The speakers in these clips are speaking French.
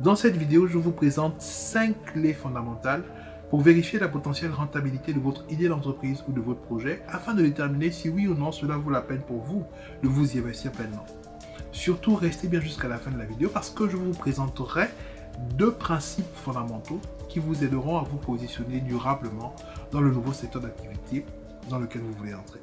Dans cette vidéo, je vous présente 5 clés fondamentales pour vérifier la potentielle rentabilité de votre idée d'entreprise ou de votre projet afin de déterminer si oui ou non cela vaut la peine pour vous de vous y investir pleinement. Surtout, restez bien jusqu'à la fin de la vidéo parce que je vous présenterai 2 principes fondamentaux qui vous aideront à vous positionner durablement dans le nouveau secteur d'activité dans lequel vous voulez entrer.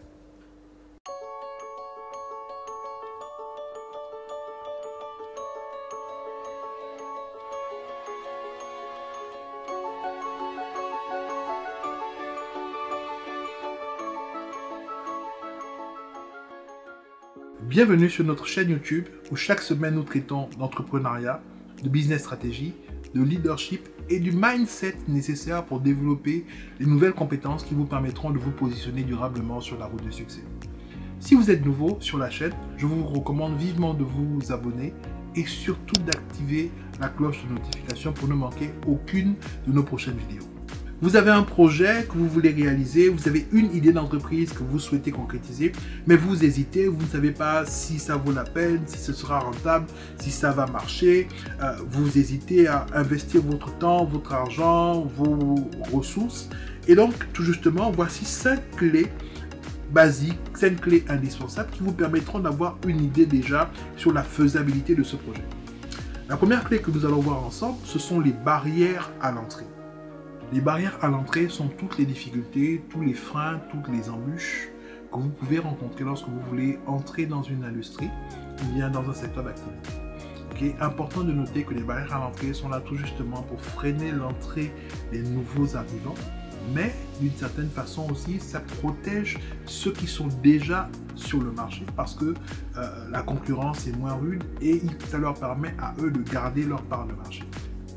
Bienvenue sur notre chaîne YouTube où chaque semaine nous traitons d'entrepreneuriat, de business stratégie, de leadership et du mindset nécessaire pour développer les nouvelles compétences qui vous permettront de vous positionner durablement sur la route du succès. Si vous êtes nouveau sur la chaîne, je vous recommande vivement de vous abonner et surtout d'activer la cloche de notification pour ne manquer aucune de nos prochaines vidéos. Vous avez un projet que vous voulez réaliser, vous avez une idée d'entreprise que vous souhaitez concrétiser, mais vous hésitez, vous ne savez pas si ça vaut la peine, si ce sera rentable, si ça va marcher. Vous hésitez à investir votre temps, votre argent, vos ressources. Et donc, tout justement, voici 5 clés basiques, 5 clés indispensables qui vous permettront d'avoir une idée déjà sur la faisabilité de ce projet. La première clé que nous allons voir ensemble, ce sont les barrières à l'entrée. Les barrières à l'entrée sont toutes les difficultés, tous les freins, toutes les embûches que vous pouvez rencontrer lorsque vous voulez entrer dans une industrie ou bien dans un secteur d'activité. Important de noter que les barrières à l'entrée sont là tout justement pour freiner l'entrée des nouveaux arrivants, mais d'une certaine façon aussi, ça protège ceux qui sont déjà sur le marché parce que la concurrence est moins rude et ça leur permet à eux de garder leur part de marché.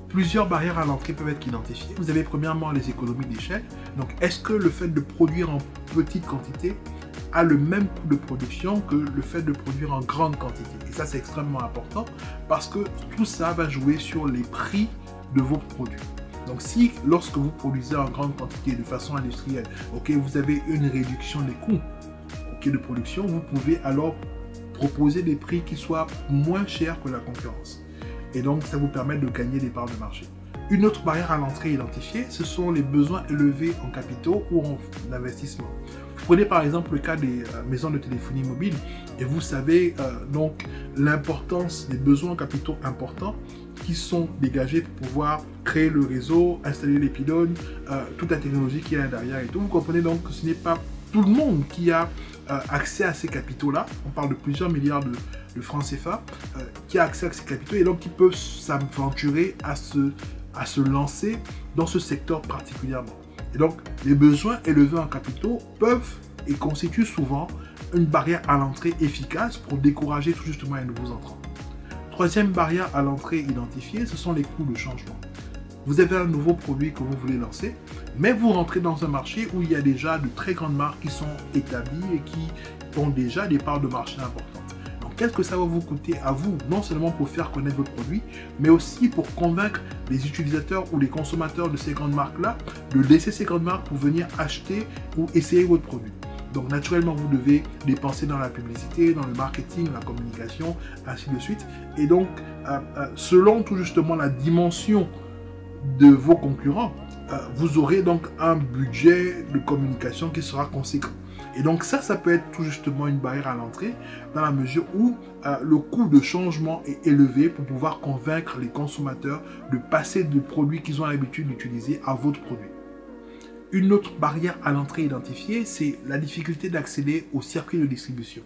Plusieurs barrières à l'entrée peuvent être identifiées. Vous avez premièrement les économies d'échelle. Donc, est-ce que le fait de produire en petite quantité a le même coût de production que le fait de produire en grande quantité? Et ça, c'est extrêmement important parce que tout ça va jouer sur les prix de vos produits. Donc, si lorsque vous produisez en grande quantité de façon industrielle, vous avez une réduction des coûts de production, vous pouvez alors proposer des prix qui soient moins chers que la concurrence. Et donc, ça vous permet de gagner des parts de marché. Une autre barrière à l'entrée identifiée, ce sont les besoins élevés en capitaux ou en investissement. Vous prenez par exemple le cas des maisons de téléphonie mobile et vous savez donc l'importance des besoins en capitaux importants qui sont dégagés pour pouvoir créer le réseau, installer les pylônes, toute la technologie qui est derrière et tout. Vous comprenez donc que ce n'est pas tout le monde qui a accès à ces capitaux-là. On parle de plusieurs milliards de francs CFA qui a accès à ces capitaux et donc qui peuvent s'aventurer à se lancer dans ce secteur particulièrement. Et donc, les besoins élevés en capitaux peuvent et constituent souvent une barrière à l'entrée efficace pour décourager tout justement les nouveaux entrants. Troisième barrière à l'entrée identifiée, ce sont les coûts de changement. Vous avez un nouveau produit que vous voulez lancer, mais vous rentrez dans un marché où il y a déjà de très grandes marques qui sont établies et qui ont déjà des parts de marché importantes. Donc, qu'est-ce que ça va vous coûter à vous, non seulement pour faire connaître votre produit, mais aussi pour convaincre les utilisateurs ou les consommateurs de ces grandes marques-là de laisser ces grandes marques pour venir acheter ou essayer votre produit. Donc, naturellement, vous devez dépenser dans la publicité, dans le marketing, la communication, ainsi de suite. Et donc, selon tout justement la dimension de vos concurrents, vous aurez donc un budget de communication qui sera conséquent. Et donc ça peut être tout justement une barrière à l'entrée dans la mesure où le coût de changement est élevé pour pouvoir convaincre les consommateurs de passer du produit qu'ils ont l'habitude d'utiliser à votre produit. Une autre barrière à l'entrée identifiée, c'est la difficulté d'accéder au circuit de distribution.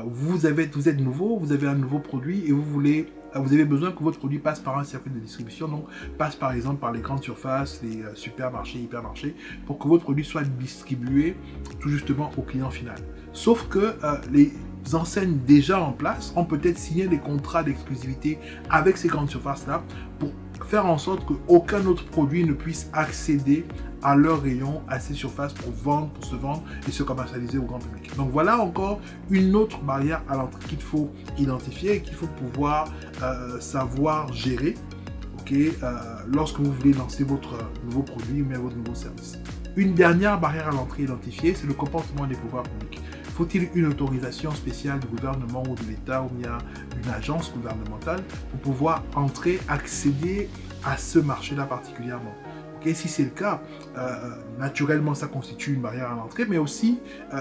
Vous êtes nouveau, vous avez un nouveau produit et vous avez besoin que votre produit passe par un circuit de distribution, donc passe par exemple par les grandes surfaces, les supermarchés, hypermarchés, pour que votre produit soit distribué tout justement au client final. Sauf que les enseignes déjà en place ont peut-être signé des contrats d'exclusivité avec ces grandes surfaces-là pour faire en sorte qu'aucun autre produit ne puisse accéder à leur rayon, à ces surfaces pour se vendre et se commercialiser au grand public. Donc voilà encore une autre barrière à l'entrée qu'il faut identifier et qu'il faut pouvoir savoir gérer lorsque vous voulez lancer votre nouveau produit ou même votre nouveau service. Une dernière barrière à l'entrée identifiée, c'est le comportement des pouvoirs publics. faut-il une autorisation spéciale du gouvernement ou de l'État ou bien une agence gouvernementale pour pouvoir entrer, accéder à ce marché-là particulièrement? Okay, si c'est le cas, naturellement, ça constitue une barrière à l'entrée, mais aussi,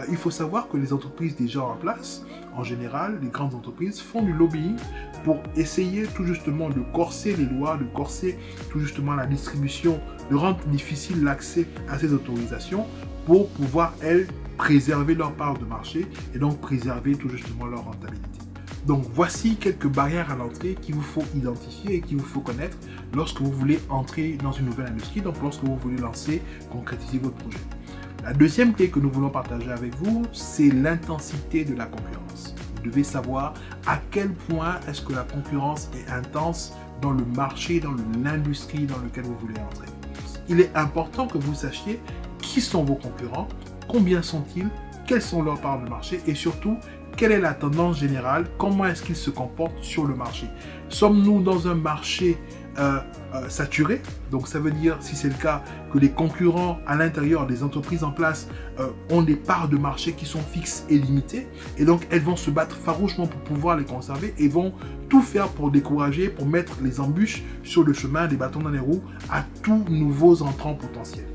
il faut savoir que les entreprises déjà en place, en général, les grandes entreprises font du lobbying pour essayer tout justement de corser les lois, de corser tout justement la distribution, de rendre difficile l'accès à ces autorisations pour pouvoir, elles, préserver leur part de marché et donc préserver tout justement leur rentabilité. Donc voici quelques barrières à l'entrée qu'il vous faut identifier et qu'il vous faut connaître lorsque vous voulez entrer dans une nouvelle industrie, donc lorsque vous voulez lancer, concrétiser votre projet. La deuxième clé que nous voulons partager avec vous, c'est l'intensité de la concurrence. Vous devez savoir à quel point est-ce que la concurrence est intense dans le marché, dans l'industrie dans laquelle vous voulez entrer. Il est important que vous sachiez qui sont vos concurrents, combien sont-ils, quelles sont leurs parts de marché et surtout, quelle est la tendance générale, comment est-ce qu'ils se comportent sur le marché. Sommes-nous dans un marché saturé? Donc ça veut dire, si c'est le cas, que les concurrents à l'intérieur des entreprises en place ont des parts de marché qui sont fixes et limitées. Et donc elles vont se battre farouchement pour pouvoir les conserver et vont tout faire pour décourager, pour mettre les embûches sur le chemin, des bâtons dans les roues à tous nouveaux entrants potentiels.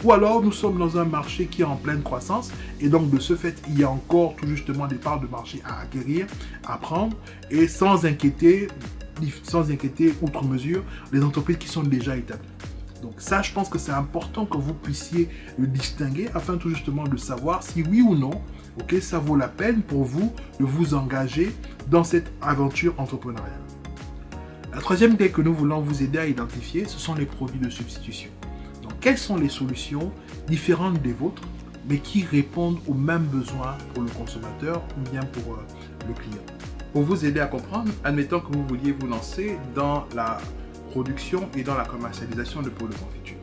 Ou alors, nous sommes dans un marché qui est en pleine croissance et donc de ce fait, il y a encore tout justement des parts de marché à acquérir, à prendre et sans inquiéter outre mesure les entreprises qui sont déjà établies. Donc ça, je pense que c'est important que vous puissiez le distinguer afin tout justement de savoir si oui ou non, ok, ça vaut la peine pour vous de vous engager dans cette aventure entrepreneuriale. La troisième clé que nous voulons vous aider à identifier, ce sont les produits de substitution. Quelles sont les solutions différentes des vôtres, mais qui répondent aux mêmes besoins pour le consommateur ou bien pour le client? Pour vous aider à comprendre, admettons que vous vouliez vous lancer dans la production et dans la commercialisation de pots de confiture.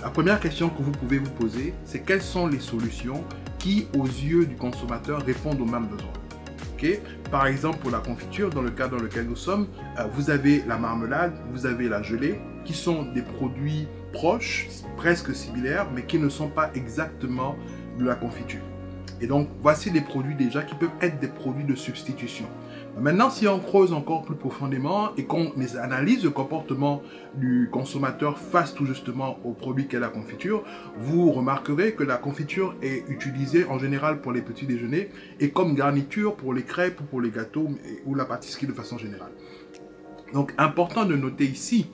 La première question que vous pouvez vous poser, c'est quelles sont les solutions qui, aux yeux du consommateur, répondent aux mêmes besoins. Okay? Par exemple, pour la confiture, dans le cas dans lequel nous sommes, vous avez la marmelade, vous avez la gelée, qui sont des produits proches, presque similaires, mais qui ne sont pas exactement de la confiture. Et donc, voici des produits déjà qui peuvent être des produits de substitution. Maintenant, si on creuse encore plus profondément et qu'on analyse le comportement du consommateur face tout justement au produit qu'est la confiture, vous remarquerez que la confiture est utilisée en général pour les petits déjeuners et comme garniture pour les crêpes ou pour les gâteaux ou la pâtisserie de façon générale. Donc, important de noter ici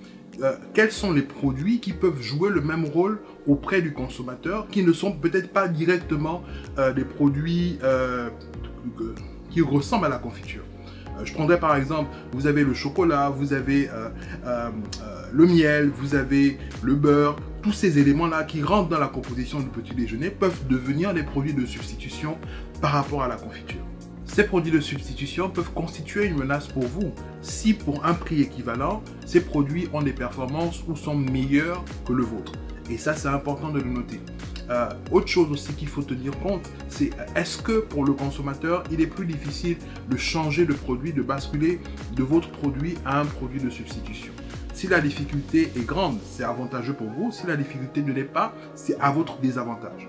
quels sont les produits qui peuvent jouer le même rôle auprès du consommateur, qui ne sont peut-être pas directement des produits qui ressemblent à la confiture. Je prendrais par exemple, vous avez le chocolat, vous avez le miel, vous avez le beurre. Tous ces éléments-là qui rentrent dans la composition du petit déjeuner peuvent devenir des produits de substitution par rapport à la confiture. Ces produits de substitution peuvent constituer une menace pour vous si pour un prix équivalent, ces produits ont des performances ou sont meilleurs que le vôtre. Et ça, c'est important de le noter. Autre chose aussi qu'il faut tenir compte, c'est est-ce que pour le consommateur, il est plus difficile de changer de produit, de basculer de votre produit à un produit de substitution. Si la difficulté est grande, c'est avantageux pour vous. Si la difficulté ne l'est pas, c'est à votre désavantage.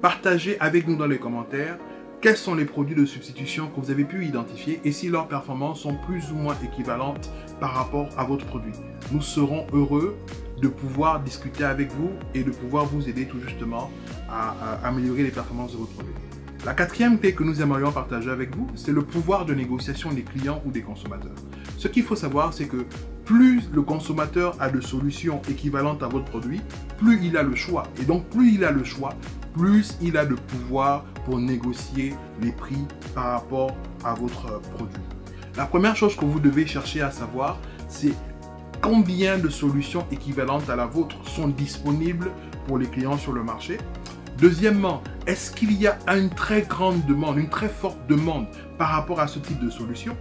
Partagez avec nous dans les commentaires quels sont les produits de substitution que vous avez pu identifier et si leurs performances sont plus ou moins équivalentes par rapport à votre produit. Nous serons heureux de pouvoir discuter avec vous et de pouvoir vous aider tout justement à améliorer les performances de votre produit. La quatrième clé que nous aimerions partager avec vous, c'est le pouvoir de négociation des clients ou des consommateurs. Ce qu'il faut savoir, c'est que plus le consommateur a de solutions équivalentes à votre produit, plus il a le choix. Et donc, plus il a le choix, plus il a de pouvoir pour négocier les prix par rapport à votre produit. La première chose que vous devez chercher à savoir, c'est combien de solutions équivalentes à la vôtre sont disponibles pour les clients sur le marché. Deuxièmement, est-ce qu'il y a une très grande demande, une très forte demande par rapport à ce type de solution?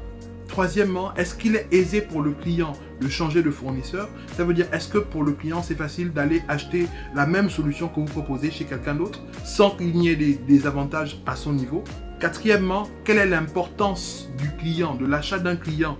Troisièmement, est-ce qu'il est aisé pour le client de changer de fournisseur? Ça veut dire, est-ce que pour le client, c'est facile d'aller acheter la même solution que vous proposez chez quelqu'un d'autre sans qu'il n'y ait des avantages à son niveau? Quatrièmement, quelle est l'importance du client, de l'achat d'un client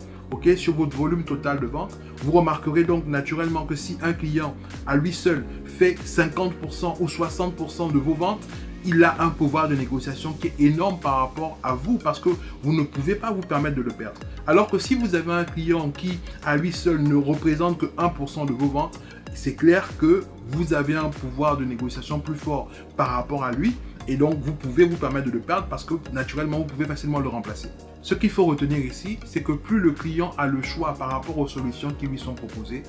sur votre volume total de vente? Vous remarquerez donc naturellement que si un client à lui seul fait 50% ou 60% de vos ventes, il a un pouvoir de négociation qui est énorme par rapport à vous parce que vous ne pouvez pas vous permettre de le perdre. Alors que si vous avez un client qui, à lui seul, ne représente que 1% de vos ventes, c'est clair que vous avez un pouvoir de négociation plus fort par rapport à lui et donc vous pouvez vous permettre de le perdre parce que naturellement, vous pouvez facilement le remplacer. Ce qu'il faut retenir ici, c'est que plus le client a le choix par rapport aux solutions qui lui sont proposées,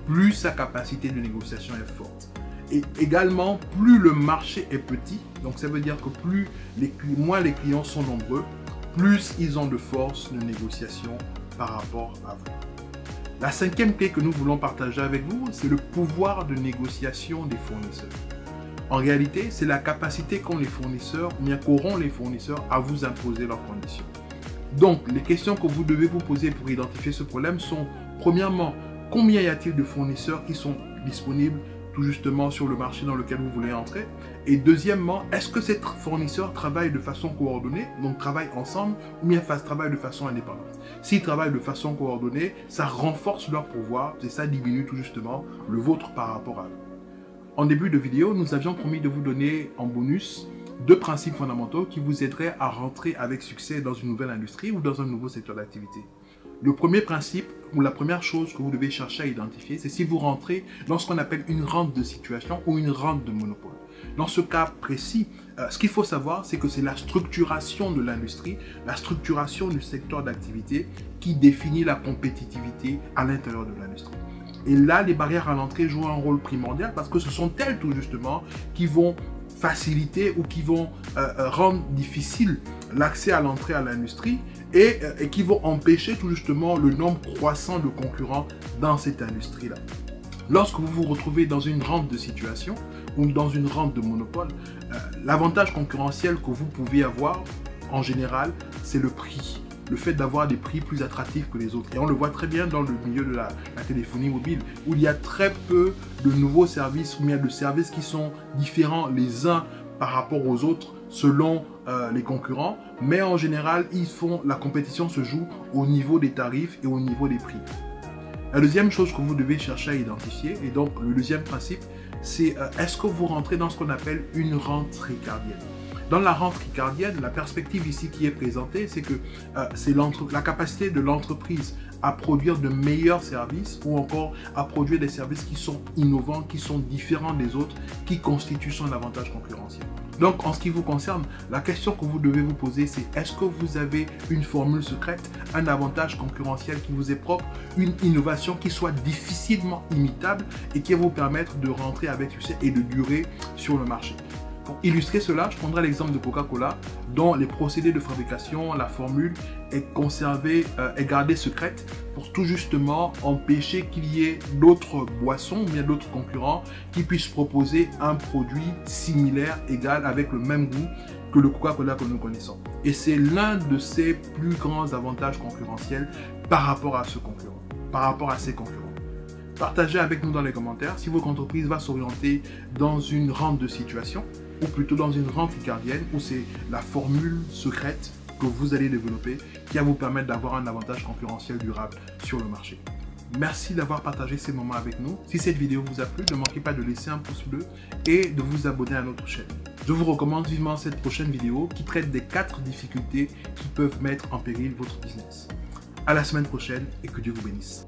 plus sa capacité de négociation est forte. Et également, plus le marché est petit, donc ça veut dire que moins les clients sont nombreux, plus ils ont de force de négociation par rapport à vous. La cinquième clé que nous voulons partager avec vous, c'est le pouvoir de négociation des fournisseurs. En réalité, c'est la capacité qu'auront les fournisseurs à vous imposer leurs conditions. Donc, les questions que vous devez vous poser pour identifier ce problème sont, premièrement, combien y a-t-il de fournisseurs qui sont disponibles tout justement sur le marché dans lequel vous voulez entrer? Et deuxièmement, est-ce que ces fournisseurs travaillent de façon coordonnée, donc travaillent ensemble, ou bien travaillent de façon indépendante? S'ils travaillent de façon coordonnée, ça renforce leur pouvoir et ça diminue tout justement le vôtre par rapport à eux. En début de vidéo, nous avions promis de vous donner en bonus 2 principes fondamentaux qui vous aideraient à rentrer avec succès dans une nouvelle industrie ou dans un nouveau secteur d'activité. Le premier principe, ou la première chose que vous devez chercher à identifier, c'est si vous rentrez dans ce qu'on appelle une rente de situation ou une rente de monopole. Dans ce cas précis, ce qu'il faut savoir, c'est que c'est la structuration de l'industrie, la structuration du secteur d'activité qui définit la compétitivité à l'intérieur de l'industrie. Et là, les barrières à l'entrée jouent un rôle primordial parce que ce sont elles tout justement qui vont faciliter ou qui vont rendre difficile l'accès à l'entrée à l'industrie et qui vont empêcher tout justement le nombre croissant de concurrents dans cette industrie-là. Lorsque vous vous retrouvez dans une rente de situation ou dans une rente de monopole, l'avantage concurrentiel que vous pouvez avoir en général, c'est le prix. Le fait d'avoir des prix plus attractifs que les autres. Et on le voit très bien dans le milieu de la téléphonie mobile, où il y a très peu de nouveaux services, ou bien de services qui sont différents les uns par rapport aux autres, selon les concurrents. Mais en général, la compétition se joue au niveau des tarifs et au niveau des prix. La deuxième chose que vous devez chercher à identifier, et donc le deuxième principe, c'est est-ce que vous rentrez dans ce qu'on appelle une rente ricardienne? Dans la rente ricardienne, la perspective ici qui est présentée, c'est que c'est la capacité de l'entreprise à produire de meilleurs services ou encore à produire des services qui sont innovants, qui sont différents des autres, qui constituent son avantage concurrentiel. Donc, en ce qui vous concerne, la question que vous devez vous poser, c'est est-ce que vous avez une formule secrète, un avantage concurrentiel qui vous est propre, une innovation qui soit difficilement imitable et qui va vous permettre de rentrer avec succès et de durer sur le marché. Pour illustrer cela, je prendrai l'exemple de Coca-Cola, dont les procédés de fabrication, la formule est conservée, est gardée secrète pour tout justement empêcher qu'il y ait d'autres boissons ou bien d'autres concurrents qui puissent proposer un produit similaire, égal, avec le même goût que le Coca-Cola que nous connaissons. Et c'est l'un de ses plus grands avantages concurrentiels par rapport à ce concurrent, par rapport à ses concurrents. Partagez avec nous dans les commentaires si votre entreprise va s'orienter dans une rente de situation ou plutôt dans une rente ricardienne où c'est la formule secrète que vous allez développer qui va vous permettre d'avoir un avantage concurrentiel durable sur le marché. Merci d'avoir partagé ces moments avec nous. Si cette vidéo vous a plu, ne manquez pas de laisser un pouce bleu et de vous abonner à notre chaîne. Je vous recommande vivement cette prochaine vidéo qui traite des 4 difficultés qui peuvent mettre en péril votre business. À la semaine prochaine et que Dieu vous bénisse.